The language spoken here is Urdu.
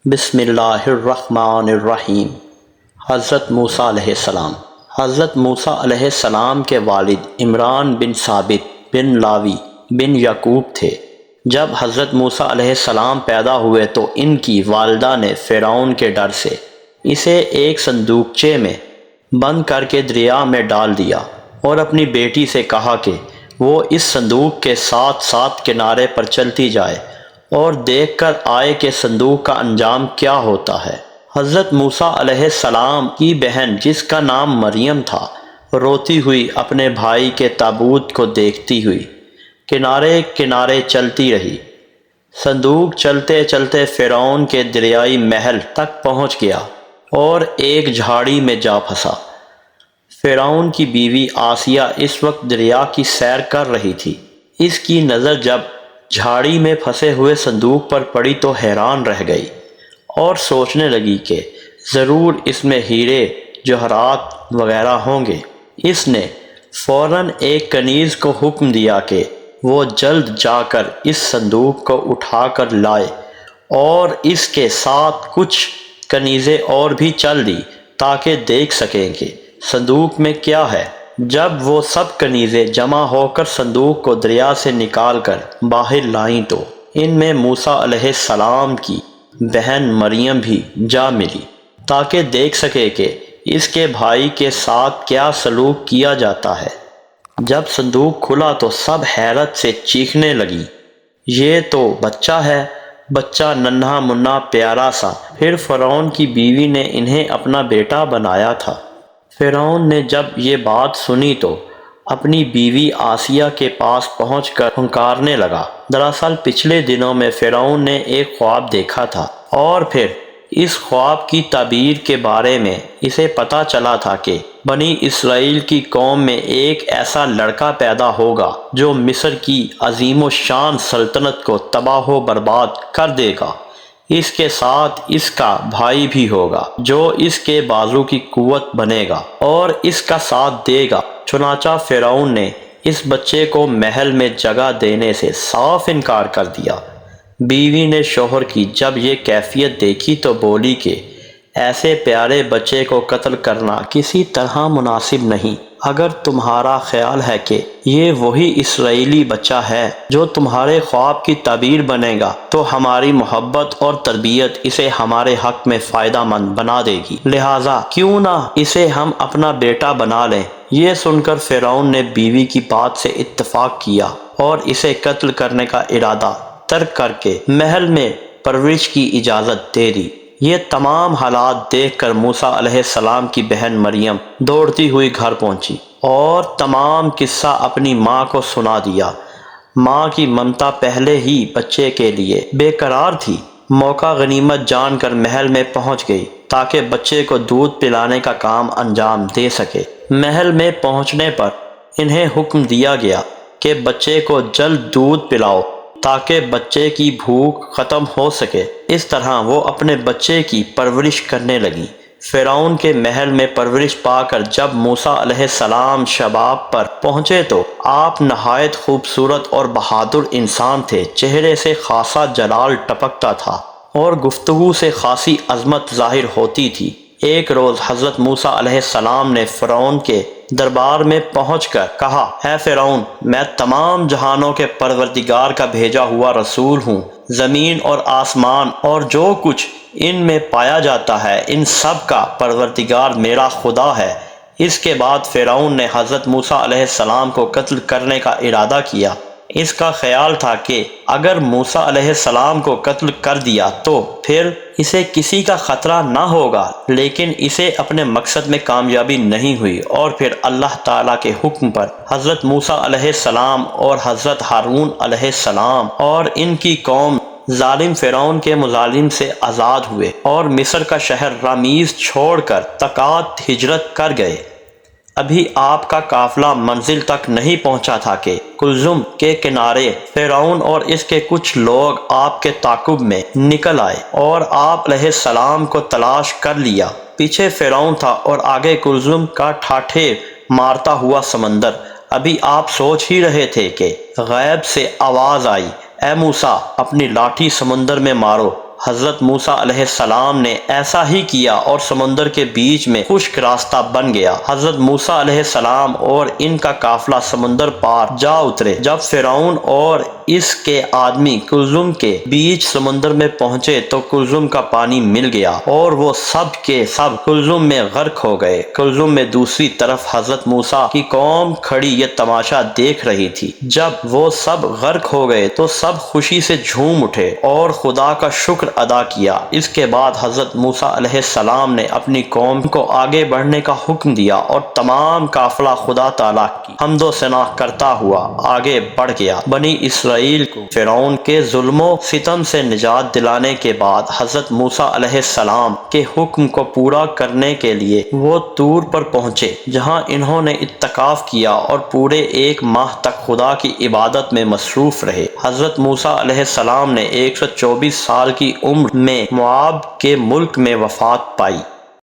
بسم اللہ الرحمن الرحیم۔ حضرت موسیٰ علیہ السلام۔ حضرت موسیٰ علیہ السلام کے والد عمران بن ثابت بن لاوی بن یعقوب تھے۔ جب حضرت موسیٰ علیہ السلام پیدا ہوئے تو ان کی والدہ نے فرعون کے ڈر سے اسے ایک صندوقچے میں بند کر کے دریا میں ڈال دیا اور اپنی بیٹی سے کہا کہ وہ اس صندوق کے ساتھ ساتھ کنارے پر چلتی جائے اور دیکھ کر آئے کہ صندوق کا انجام کیا ہوتا ہے۔ حضرت موسیٰ علیہ السلام کی بہن جس کا نام مریم تھا روتی ہوئی اپنے بھائی کے تابوت کو دیکھتی ہوئی کنارے کنارے چلتی رہی۔ صندوق چلتے چلتے فرعون کے دریائی محل تک پہنچ گیا اور ایک جھاڑی میں جا پھنسا۔ فرعون کی بیوی آسیہ اس وقت دریا کی سیر کر رہی تھی۔ اس کی نظر جب جھاڑی میں پھنسے ہوئے صندوق پر پڑی تو حیران رہ گئی اور سوچنے لگی کہ ضرور اس میں ہیرے جواہرات وغیرہ ہوں گے۔ اس نے فوراً ایک کنیز کو حکم دیا کہ وہ جلد جا کر اس صندوق کو اٹھا کر لائے اور اس کے ساتھ کچھ کنیزیں اور بھی چل دی تاکہ دیکھ سکیں کہ صندوق میں کیا ہے۔ جب وہ سب کنیزیں جمع ہو کر صندوق کو دریا سے نکال کر باہر لائیں تو ان میں موسیٰ علیہ السلام کی بہن مریم بھی جا ملی تاکہ دیکھ سکے کہ اس کے بھائی کے ساتھ کیا سلوک کیا جاتا ہے۔ جب صندوق کھلا تو سب حیرت سے چیخنے لگی، یہ تو بچہ ہے، بچہ ننھا منا پیارا سا۔ پھر فرعون کی بیوی نے انہیں اپنا بیٹا بنایا تھا۔ فرعون نے جب یہ بات سنی تو اپنی بیوی آسیہ کے پاس پہنچ کر پھنکارنے لگا۔ دراصل پچھلے دنوں میں فرعون نے ایک خواب دیکھا تھا اور پھر اس خواب کی تعبیر کے بارے میں اسے پتہ چلا تھا کہ بنی اسرائیل کی قوم میں ایک ایسا لڑکا پیدا ہوگا جو مصر کی عظیم و شان سلطنت کو تباہ و برباد کر دے گا۔ اس کے ساتھ اس کا بھائی بھی ہوگا جو اس کے بازو کی قوت بنے گا اور اس کا ساتھ دے گا۔ چنانچہ فرعون نے اس بچے کو محل میں جگہ دینے سے صاف انکار کر دیا۔ بیوی نے شوہر کی جب یہ کیفیت دیکھی تو بولی کہ ایسے پیارے بچے کو قتل کرنا کسی طرح مناسب نہیں۔ اگر تمہارا خیال ہے کہ یہ وہی اسرائیلی بچہ ہے جو تمہارے خواب کی تعبیر بنے گا تو ہماری محبت اور تربیت اسے ہمارے حق میں فائدہ مند بنا دے گی، لہٰذا کیوں نہ اسے ہم اپنا بیٹا بنا لیں۔ یہ سن کر فرعون نے بیوی کی بات سے اتفاق کیا اور اسے قتل کرنے کا ارادہ ترک کر کے محل میں پرورش کی اجازت دے دی۔ یہ تمام حالات دیکھ کر موسیٰ علیہ السلام کی بہن مریم دوڑتی ہوئی گھر پہنچی اور تمام قصہ اپنی ماں کو سنا دیا۔ ماں کی ممتا پہلے ہی بچے کے لیے بے قرار تھی۔ موقع غنیمت جان کر محل میں پہنچ گئی تاکہ بچے کو دودھ پلانے کا کام انجام دے سکے۔ محل میں پہنچنے پر انہیں حکم دیا گیا کہ بچے کو جلد دودھ پلاؤ تاکہ بچے کی بھوک ختم ہو سکے۔ اس طرح وہ اپنے بچے کی پرورش کرنے لگی۔ فرعون کے محل میں پرورش پا کر جب موسیٰ علیہ السلام شباب پر پہنچے تو آپ نہایت خوبصورت اور بہادر انسان تھے۔ چہرے سے خاصا جلال ٹپکتا تھا اور گفتگو سے خاصی عظمت ظاہر ہوتی تھی۔ ایک روز حضرت موسیٰ علیہ السلام نے فرعون کے دربار میں پہنچ کر کہا، اے فرعون، میں تمام جہانوں کے پروردگار کا بھیجا ہوا رسول ہوں۔ زمین اور آسمان اور جو کچھ ان میں پایا جاتا ہے ان سب کا پروردگار میرا خدا ہے۔ اس کے بعد فرعون نے حضرت موسیٰ علیہ السلام کو قتل کرنے کا ارادہ کیا۔ اس کا خیال تھا کہ اگر موسیٰ علیہ السلام کو قتل کر دیا تو پھر اسے کسی کا خطرہ نہ ہوگا، لیکن اسے اپنے مقصد میں کامیابی نہیں ہوئی اور پھر اللہ تعالیٰ کے حکم پر حضرت موسیٰ علیہ السلام اور حضرت ہارون علیہ السلام اور ان کی قوم ظالم فرعون کے مظالم سے آزاد ہوئے اور مصر کا شہر رامیز چھوڑ کر طاقات ہجرت کر گئے۔ ابھی آپ کا قافلہ منزل تک نہیں پہنچا تھا کہ کلزم کے کنارے فرعون اور اس کے کچھ لوگ آپ کے تعاقب میں نکل آئے اور آپ علیہ السلام کو تلاش کر لیا۔ پیچھے فرعون تھا اور آگے کلزم کا ٹھاٹھے مارتا ہوا سمندر۔ ابھی آپ سوچ ہی رہے تھے کہ غیب سے آواز آئی، اے موسیٰ، اپنی لاٹھی سمندر میں مارو۔ حضرت موسیٰ علیہ السلام نے ایسا ہی کیا اور سمندر کے بیچ میں خشک راستہ بن گیا۔ حضرت موسیٰ علیہ السلام اور ان کا قافلہ سمندر پار جا اترے۔ جب فرعون اور اس کے آدمی کلزم کے بیچ سمندر میں پہنچے تو کلزم کا پانی مل گیا اور وہ سب کے سب کلزم میں غرق ہو گئے۔ کلزم میں دوسری طرف حضرت موسیٰ کی قوم کھڑی یہ تماشا دیکھ رہی تھی۔ جب وہ سب غرق ہو گئے تو سب خوشی سے جھوم اٹھے اور خدا کا شکر ادا کیا۔ اس کے بعد حضرت موسیٰ علیہ السلام نے اپنی قوم کو آگے بڑھنے کا حکم دیا اور تمام قافلہ خدا تعالیٰ کی حمد و ثنا کرتا ہوا آگے بڑھ گیا۔ بنی اسرائیل کو فرعون کے ظلم و ستم سے نجات دلانے کے بعد حضرت موسیٰ علیہ السلام کے حکم کو پورا کرنے کے لیے وہ طور پر پہنچے، جہاں انہوں نے اعتکاف کیا اور پورے 1 ماہ تک خدا کی عبادت میں مصروف رہے۔ حضرت موسیٰ علیہ السلام نے 124 سال کی عمر میں مواب کے ملک میں وفات پائی۔